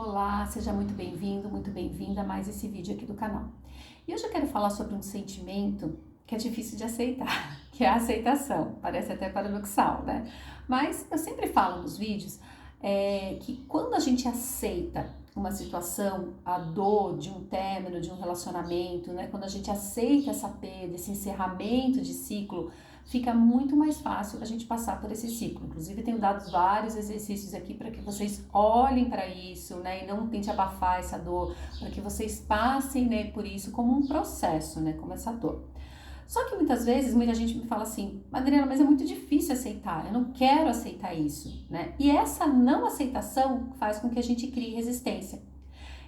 Olá, seja muito bem-vindo, muito bem-vinda a mais esse vídeo aqui do canal. E hoje eu quero falar sobre um sentimento que é difícil de aceitar, que é a aceitação. Parece até paradoxal, né? Mas eu sempre falo nos vídeos que quando a gente aceita uma situação, a dor de um término, de um relacionamento, né? Quando a gente aceita essa perda, esse encerramento de ciclo, fica muito mais fácil a gente passar por esse ciclo. Inclusive, tenho dado vários exercícios aqui para que vocês olhem para isso, né, e não tentem abafar essa dor, para que vocês passem, né, por isso como um processo, né, como essa dor. Só que muitas vezes, muita gente me fala assim, Adriana, mas é muito difícil aceitar, eu não quero aceitar isso, né? E essa não aceitação faz com que a gente crie resistência.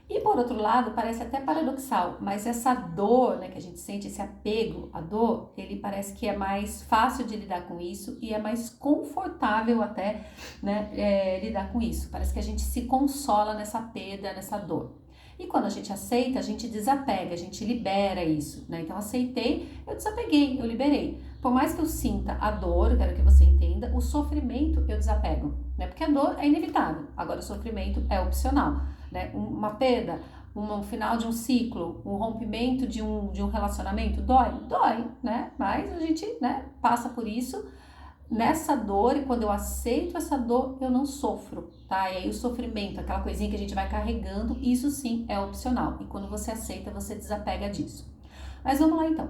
E por outro lado, parece até paradoxal, mas essa dor, né, que a gente sente, esse apego à dor, ele parece que é mais fácil de lidar com isso e é mais confortável até, né, lidar com isso. Parece que a gente se consola nessa perda, nessa dor. E quando a gente aceita, a gente desapega, a gente libera isso, né? Então, aceitei, eu desapeguei, eu liberei. Por mais que eu sinta a dor, eu quero que você entenda, o sofrimento eu desapego, né? Porque a dor é inevitável, agora o sofrimento é opcional, né? Uma perda, um final de um ciclo, um rompimento de um relacionamento, dói, né? Mas a gente, né, passa por isso. Nessa dor, e quando eu aceito essa dor, eu não sofro, tá? E aí o sofrimento, aquela coisinha que a gente vai carregando, isso sim é opcional. E quando você aceita, você desapega disso. Mas vamos lá então.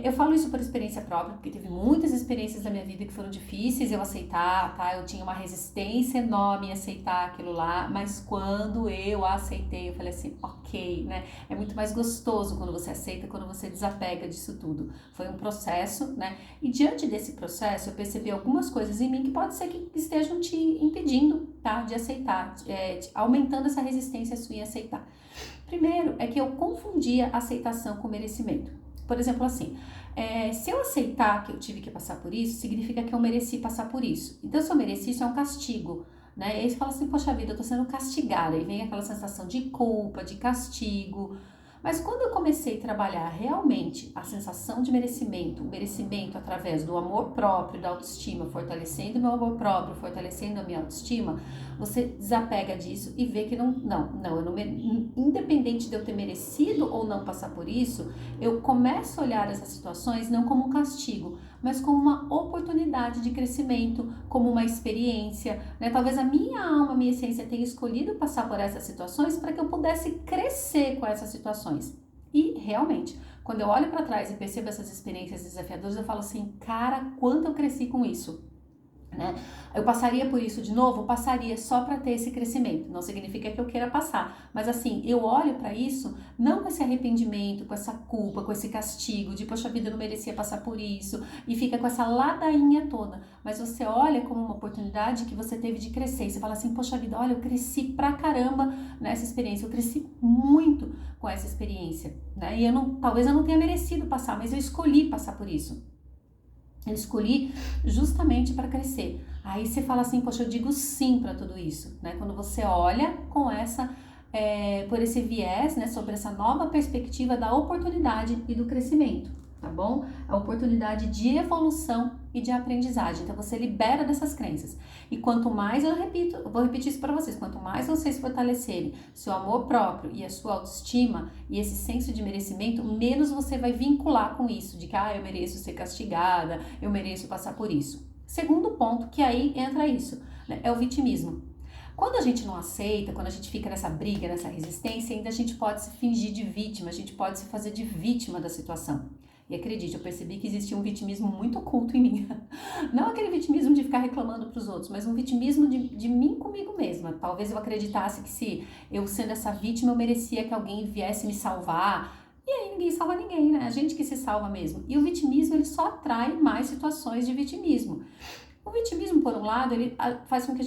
Eu falo isso por experiência própria, porque teve muitas experiências da minha vida que foram difíceis eu aceitar, tá? Eu tinha uma resistência enorme em aceitar aquilo lá, mas quando eu aceitei, eu falei assim, ok, né? É muito mais gostoso quando você aceita, quando você desapega disso tudo. Foi um processo, né? E diante desse processo, eu percebi algumas coisas em mim que pode ser que estejam te impedindo, tá? De aceitar, aumentando essa resistência sua em aceitar. Primeiro, é que eu confundia aceitação com merecimento. Por exemplo, assim, se eu aceitar que eu tive que passar por isso, significa que eu mereci passar por isso. Então, se eu mereci, isso é um castigo, né? E aí você fala assim, poxa vida, eu tô sendo castigada. E vem aquela sensação de culpa, de castigo. Mas quando eu comecei a trabalhar realmente a sensação de merecimento, o merecimento através do amor próprio, da autoestima, fortalecendo o meu amor próprio, fortalecendo a minha autoestima, você desapega disso e vê que eu não, independente de eu ter merecido ou não passar por isso, eu começo a olhar essas situações não como um castigo, mas como uma oportunidade de crescimento, como uma experiência, né? Talvez a minha alma, a minha essência tenha escolhido passar por essas situações para que eu pudesse crescer com essas situações. E realmente, quando eu olho para trás e percebo essas experiências desafiadoras, eu falo assim, cara, quanto eu cresci com isso. Né? Eu passaria por isso de novo? Passaria só para ter esse crescimento. Não significa que eu queira passar, mas assim, eu olho para isso não com esse arrependimento, com essa culpa, com esse castigo de poxa vida, eu não merecia passar por isso e fica com essa ladainha toda. Mas você olha como uma oportunidade que você teve de crescer. E você fala assim, poxa vida, olha, eu cresci pra caramba nessa experiência, eu cresci muito com essa experiência, né? E talvez eu não tenha merecido passar, mas eu escolhi passar por isso. Eu escolhi justamente para crescer. Aí você fala assim, poxa, eu digo sim para tudo isso, né? Quando você olha com por esse viés, né? Sobre essa nova perspectiva da oportunidade e do crescimento, tá bom? A oportunidade de evolução e de aprendizagem. Então você libera dessas crenças. E quanto mais eu vou repetir isso para vocês, quanto mais vocês fortalecerem seu amor próprio e a sua autoestima e esse senso de merecimento, menos você vai vincular com isso, de que eu mereço ser castigada, eu mereço passar por isso. Segundo ponto, que aí entra isso, né, é o vitimismo. Quando a gente não aceita, quando a gente fica nessa briga, nessa resistência, ainda a gente pode se fingir de vítima, a gente pode se fazer de vítima da situação. E acredite, eu percebi que existia um vitimismo muito oculto em mim. Não aquele vitimismo de ficar reclamando para os outros, mas um vitimismo de mim comigo mesma. Talvez eu acreditasse que se eu sendo essa vítima, eu merecia que alguém viesse me salvar. E aí ninguém salva ninguém, né? A gente que se salva mesmo. E o vitimismo, ele só atrai mais situações de vitimismo. O vitimismo, por um lado, ele faz com que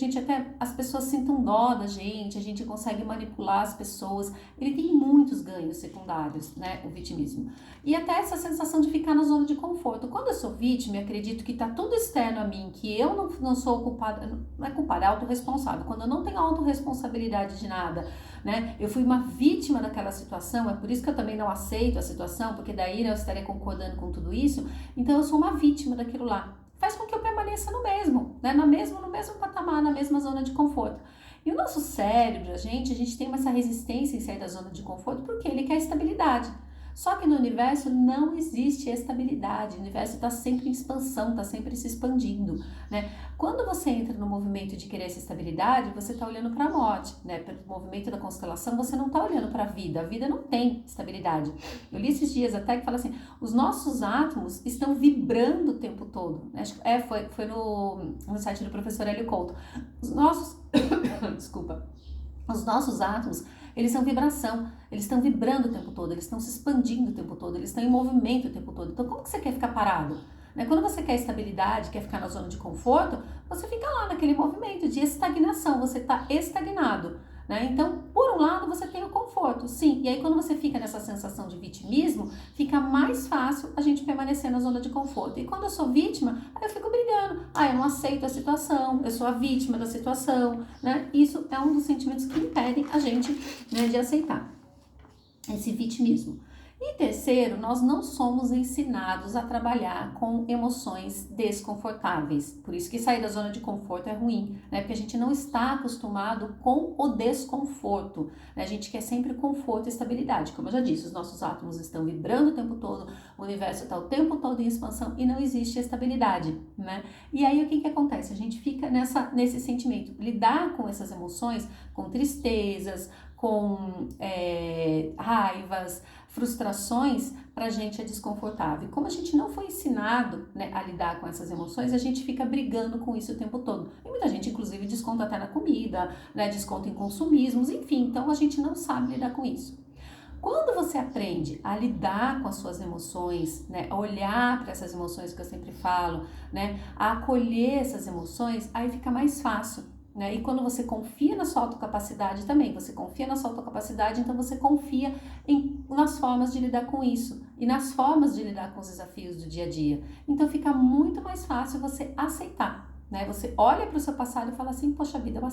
as pessoas sintam dó da gente, a gente consegue manipular as pessoas, ele tem muitos ganhos secundários, né, o vitimismo. E até essa sensação de ficar na zona de conforto. Quando eu sou vítima, eu acredito que tá tudo externo a mim, que eu não sou culpada, não é culpada, é autorresponsável. Quando eu não tenho autorresponsabilidade de nada, né, eu fui uma vítima daquela situação, é por isso que eu também não aceito a situação, porque daí eu estaria concordando com tudo isso, então eu sou uma vítima daquilo lá. Faz com que eu permaneça no mesmo, né? No mesmo patamar, na mesma zona de conforto. E o nosso cérebro, a gente tem essa resistência em sair da zona de conforto porque ele quer estabilidade. Só que no universo não existe estabilidade, o universo está sempre em expansão, está sempre se expandindo, né? Quando você entra no movimento de querer essa estabilidade, você está olhando para a morte, né? Pelo movimento da constelação, você não está olhando para a vida não tem estabilidade. Eu li esses dias até que fala assim, os nossos átomos estão vibrando o tempo todo, né? Foi no site do professor Hélio Couto. Os nossos, desculpa, os nossos átomos, eles são vibração, eles estão vibrando o tempo todo, eles estão se expandindo o tempo todo, eles estão em movimento o tempo todo. Então, como que você quer ficar parado? Né? Quando você quer estabilidade, quer ficar na zona de conforto, você fica lá naquele movimento de estagnação, você está estagnado. Né? Então, por um lado, você tem o conforto, sim. E aí, quando você fica nessa sensação de vitimismo, fica mais fácil a gente permanecer na zona de conforto. E quando eu sou vítima, aí eu fico brigando. Ah, eu não aceito a situação, eu sou a vítima da situação, né? Isso é um dos sentimentos que impedem a gente, né, de aceitar esse vitimismo. E terceiro, nós não somos ensinados a trabalhar com emoções desconfortáveis. Por isso que sair da zona de conforto é ruim, né? Porque a gente não está acostumado com o desconforto, né? A gente quer sempre conforto e estabilidade. Como eu já disse, os nossos átomos estão vibrando o tempo todo, o universo está o tempo todo em expansão e não existe estabilidade, né? E aí o que acontece? A gente fica nesse sentimento. Lidar com essas emoções, com tristezas, com raivas, frustrações, pra gente é desconfortável. E como a gente não foi ensinado, né, a lidar com essas emoções, a gente fica brigando com isso o tempo todo. E muita gente, inclusive, desconta até na comida, né, desconta em consumismos, enfim, então a gente não sabe lidar com isso. Quando você aprende a lidar com as suas emoções, né, a olhar para essas emoções que eu sempre falo, né, a acolher essas emoções, aí fica mais fácil. Né? E quando você confia na sua autocapacidade também, você confia na sua autocapacidade, então você confia nas formas de lidar com isso e nas formas de lidar com os desafios do dia a dia. Então fica muito mais fácil você aceitar, né? Você olha para o seu passado e fala assim, poxa vida, eu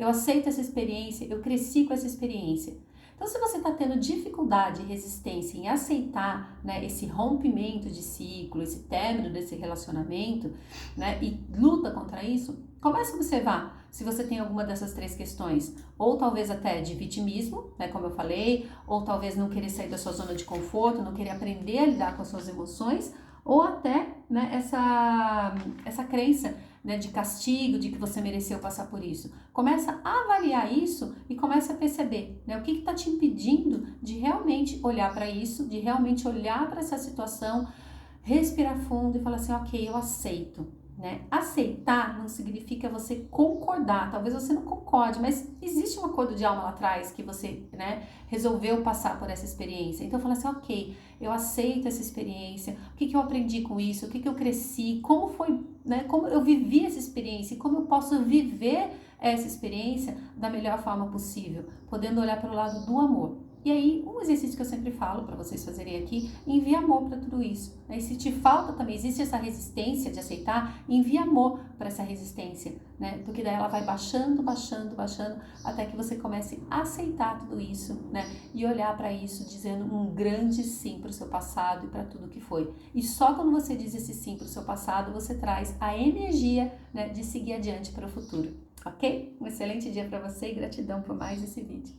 aceito essa experiência, eu cresci com essa experiência. Então, se você está tendo dificuldade e resistência em aceitar, né, esse rompimento de ciclo, esse término desse relacionamento, né, e luta contra isso, comece a observar se você tem alguma dessas três questões, ou talvez até de vitimismo, né, como eu falei, ou talvez não querer sair da sua zona de conforto, não querer aprender a lidar com as suas emoções, ou até, né, essa crença, né, de castigo, de que você mereceu passar por isso. Começa a avaliar isso e começa a perceber, né, o que está te impedindo de realmente olhar para isso, de realmente olhar para essa situação, respirar fundo e falar assim, ok, eu aceito. Né? Aceitar não significa você concordar, talvez você não concorde, mas existe um acordo de alma lá atrás que você, né, resolveu passar por essa experiência. Então fala assim, ok, eu aceito essa experiência, o que eu aprendi com isso, o que eu cresci, como foi, né, como eu vivi essa experiência e como eu posso viver essa experiência da melhor forma possível, podendo olhar pelo lado do amor. E aí, um exercício que eu sempre falo para vocês fazerem aqui, envie amor para tudo isso. E se te falta também, existe essa resistência de aceitar, envie amor para essa resistência, né? Porque daí ela vai baixando, baixando, baixando, até que você comece a aceitar tudo isso, né? E olhar para isso dizendo um grande sim para o seu passado e para tudo que foi. E só quando você diz esse sim para o seu passado, você traz a energia, né, de seguir adiante para o futuro. Ok? Um excelente dia para você e gratidão por mais esse vídeo.